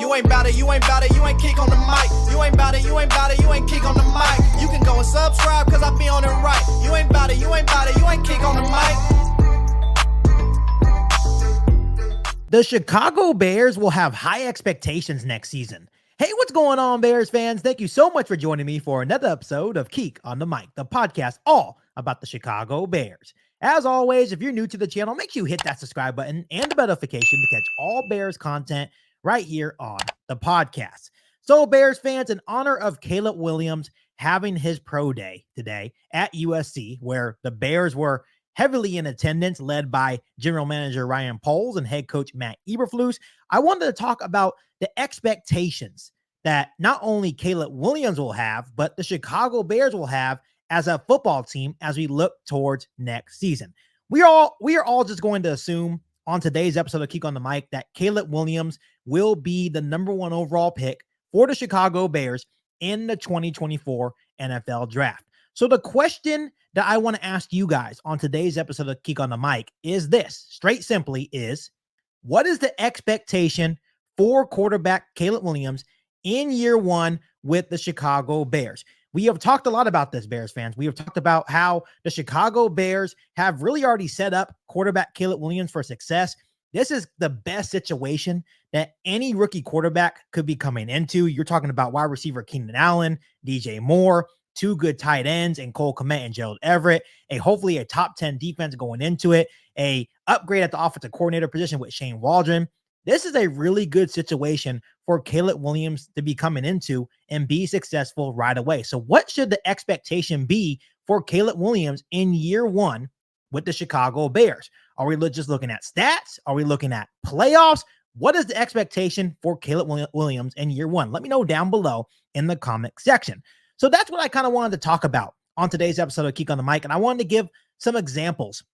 You ain't bout it, you ain't bout it, you ain't kick on the mic. You ain't bout it, you ain't bout it, you ain't kick on the mic. You can go and subscribe, cause I be on it right. You ain't bout it, you ain't bout it, you ain't kick on the mic. The Chicago Bears will have high expectations next season. Hey, what's going on, Bears fans? Thank you so much for joining me for another episode of Keek on the Mic, the podcast all about the Chicago Bears. As always, if you're new to the channel, make sure you hit that subscribe button and the notification to catch all Bears content right here on the podcast. So, Bears fans, in honor of Caleb Williams having his pro day today at USC, where the Bears were heavily in attendance, led by general manager Ryan Poles and head coach Matt Eberflus, I wanted to talk about the expectations that not only Caleb Williams will have, but the Chicago Bears will have as a football team as we look towards next season. We are all just going to assume on today's episode of Keek on the Mic that Caleb Williams will be the number one overall pick for the Chicago Bears in the 2024 NFL Draft. So the question that I want to ask you guys on today's episode of Keek on the Mic is this, straight simply is, what is the expectation for quarterback Caleb Williams in year one with the Chicago Bears? We have talked a lot about this, Bears fans. We have talked about how the Chicago Bears have really already set up quarterback Caleb Williams for success. This is the best situation that any rookie quarterback could be coming into. You're talking about wide receiver Keenan Allen, DJ Moore, two good tight ends and Cole Kmet and Gerald Everett, hopefully a top 10 defense going into it, a upgrade at the offensive coordinator position with Shane Waldron. This is a really good situation for Caleb Williams to be coming into and be successful right away. So what should the expectation be for Caleb Williams in year one with the Chicago Bears? Are we just looking at stats? Are we looking at playoffs? What is the expectation for Caleb Williams in year one? Let me know down below in the comment section. So that's what I kind of wanted to talk about on today's episode of Keek on the Mic. And I wanted to give some examples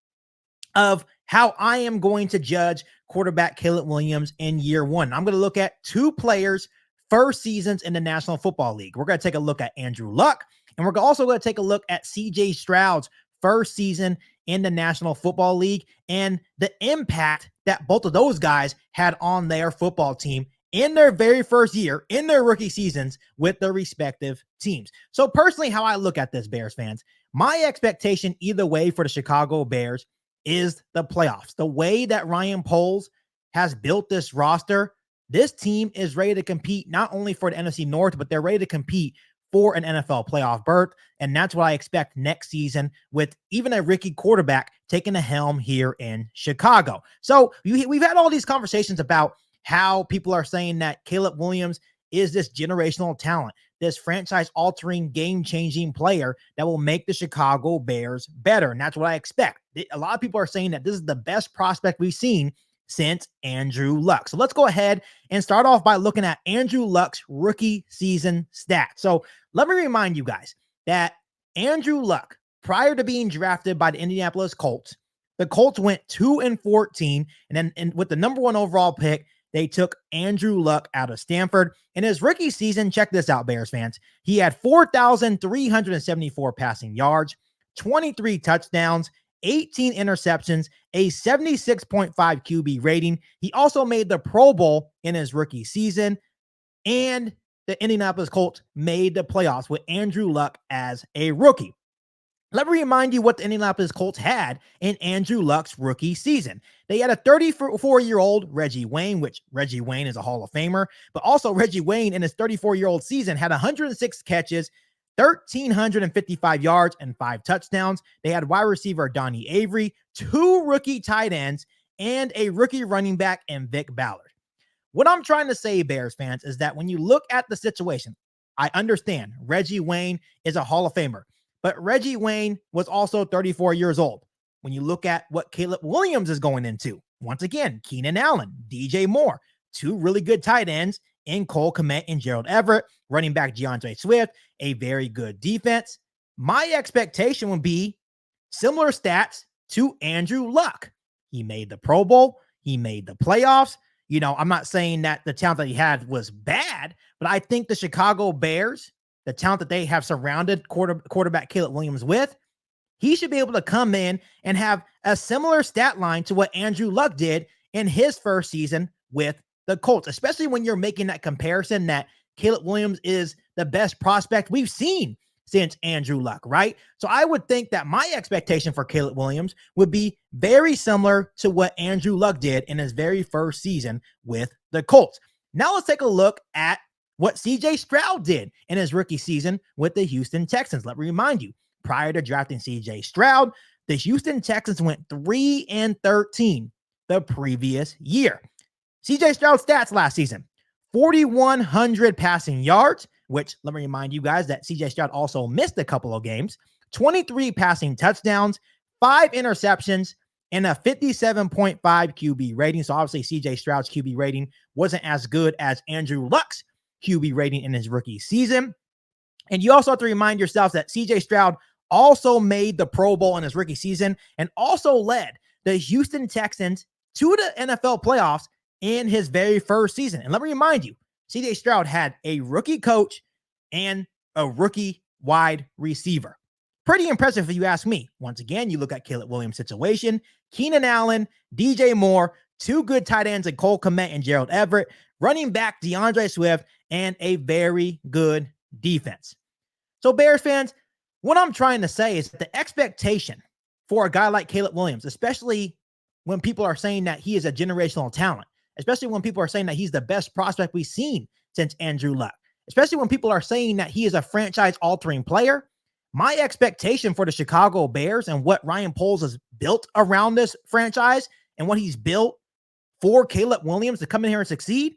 of how I am going to judge quarterback Caleb Williams in year one. I'm going to look at two players' first seasons in the National Football League. We're going to take a look at Andrew Luck, and we're also going to take a look at CJ Stroud's first season in the National Football League and the impact that both of those guys had on their football team in their very first year, in their rookie seasons with their respective teams. So personally, how I look at this, Bears fans, my expectation either way for the Chicago Bears is the playoffs. The way that Ryan Poles has built this roster, this team is ready to compete not only for the NFC North, but they're ready to compete for an NFL playoff berth. And that's what I expect next season with even a rookie quarterback taking the helm here in Chicago. So we've had all these conversations about how people are saying that Caleb Williams is this generational talent, this franchise-altering, game-changing player that will make the Chicago Bears better. And that's what I expect. A lot of people are saying that this is the best prospect we've seen since Andrew Luck. So let's go ahead and start off by looking at Andrew Luck's rookie season stats. So let me remind you guys that Andrew Luck, prior to being drafted by the Indianapolis Colts, the Colts went 2-14, and then with the number one overall pick, they took Andrew Luck out of Stanford. In his rookie season, check this out, Bears fans. He had 4,374 passing yards, 23 touchdowns, 18 interceptions, a 76.5 QB rating. He also made the Pro Bowl in his rookie season, and the Indianapolis Colts made the playoffs with Andrew Luck as a rookie. Let me remind you what the Indianapolis Colts had in Andrew Luck's rookie season. They had a 34-year-old Reggie Wayne, which Reggie Wayne is a Hall of Famer, but also Reggie Wayne in his 34-year-old season had 106 catches, 1,355 yards, and 5 touchdowns. They had wide receiver Donnie Avery, 2 rookie tight ends, and a rookie running back in Vic Ballard. What I'm trying to say, Bears fans, is that when you look at the situation, I understand Reggie Wayne is a Hall of Famer, but Reggie Wayne was also 34 years old. When you look at what Caleb Williams is going into, once again, Keenan Allen, DJ Moore, 2 really good tight ends in Cole Kmet and Gerald Everett, running back DeAndre Swift, a very good defense. My expectation would be similar stats to Andrew Luck. He made the Pro Bowl. He made the playoffs. You know, I'm not saying that the talent that he had was bad, but I think the Chicago Bears, the talent that they have surrounded quarterback Caleb Williams with, he should be able to come in and have a similar stat line to what Andrew Luck did in his first season with the Colts, especially when you're making that comparison that Caleb Williams is the best prospect we've seen since Andrew Luck, right? So I would think that my expectation for Caleb Williams would be very similar to what Andrew Luck did in his very first season with the Colts. Now let's take a look at what CJ Stroud did in his rookie season with the Houston Texans. Let me remind you, prior to drafting CJ Stroud, the Houston Texans went 3-13 the previous year. CJ Stroud's stats last season: 4,100 passing yards, which let me remind you guys that CJ Stroud also missed a couple of games, 23 passing touchdowns, 5 interceptions, and a 57.5 QB rating. So obviously CJ Stroud's QB rating wasn't as good as Andrew Luck's QB rating in his rookie season. And you also have to remind yourselves that CJ Stroud also made the Pro Bowl in his rookie season and also led the Houston Texans to the NFL playoffs in his very first season. And let me remind you, CJ Stroud had a rookie coach and a rookie wide receiver. Pretty impressive if you ask me. Once again, you look at Caleb Williams' situation, Keenan Allen, DJ Moore, 2 good tight ends in Cole Kmet and Gerald Everett, running back DeAndre Swift, and a very good defense. So Bears fans, what I'm trying to say is that the expectation for a guy like Caleb Williams, especially when people are saying that he is a generational talent, especially when people are saying that he's the best prospect we've seen since Andrew Luck, especially when people are saying that he is a franchise-altering player, my expectation for the Chicago Bears and what Ryan Poles has built around this franchise and what he's built for Caleb Williams to come in here and succeed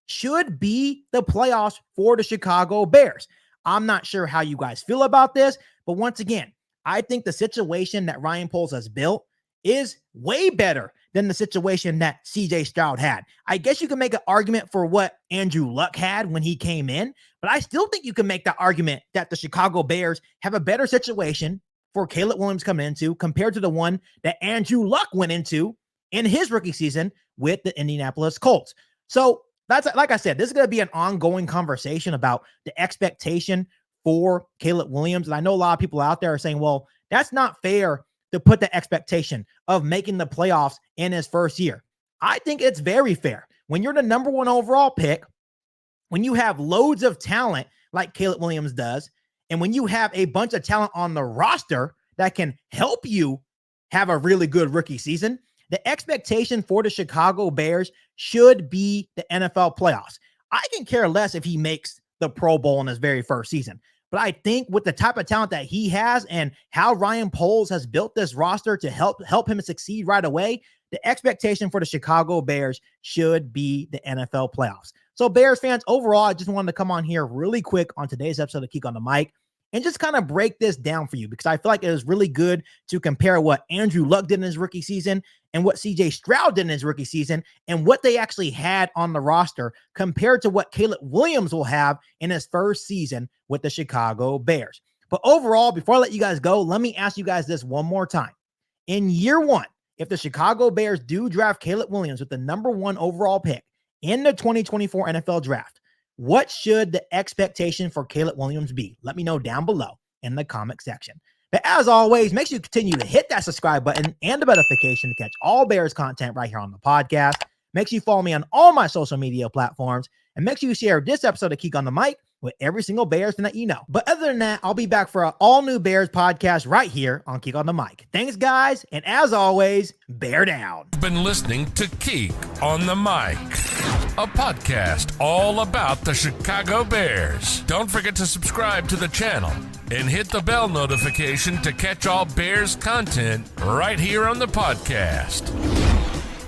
should be the playoffs for the Chicago Bears. I'm not sure how you guys feel about this, but once again, I think the situation that Ryan Poles has built is way better than the situation that CJ Stroud had. I guess you can make an argument for what Andrew Luck had when he came in, but I still think you can make the argument that the Chicago Bears have a better situation for Caleb Williams coming into compared to the one that Andrew Luck went into in his rookie season with the Indianapolis Colts. So that's, like I said, this is going to be an ongoing conversation about the expectation for Caleb Williams. And I know a lot of people out there are saying, well, that's not fair to put the expectation of making the playoffs in his first year. I think it's very fair. When you're the number 1 overall pick, when you have loads of talent like Caleb Williams does, and when you have a bunch of talent on the roster that can help you have a really good rookie season, the expectation for the Chicago Bears should be the NFL playoffs. I can care less if he makes the Pro Bowl in his very first season. But I think with the type of talent that he has and how Ryan Poles has built this roster to help him succeed right away, the expectation for the Chicago Bears should be the NFL playoffs. So Bears fans, overall, I just wanted to come on here really quick on today's episode of Geek on the Mic and just kind of break this down for you because I feel like it is really good to compare what Andrew Luck did in his rookie season and what CJ Stroud did in his rookie season and what they actually had on the roster compared to what Caleb Williams will have in his first season with the Chicago Bears. But overall, before I let you guys go, let me ask you guys this one more time. In year 1, if the Chicago Bears do draft Caleb Williams with the number 1 overall pick in the 2024 NFL draft, what should the expectation for Caleb Williams be? Let me know down below in the comment section. But as always, make sure you continue to hit that subscribe button and the notification to catch all Bears content right here on the podcast. Make sure you follow me on all my social media platforms and make sure you share this episode of Geek on the Mic with every single Bears fan that you know. But other than that, I'll be back for an all-new Bears podcast right here on Geek on the Mic. Thanks, guys, and as always, bear down. You've been listening to Geek on the Mic, a podcast all about the Chicago Bears. Don't forget to subscribe to the channel and hit the bell notification to catch all Bears content right here on the podcast.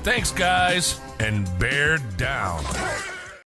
Thanks, guys, and bear down.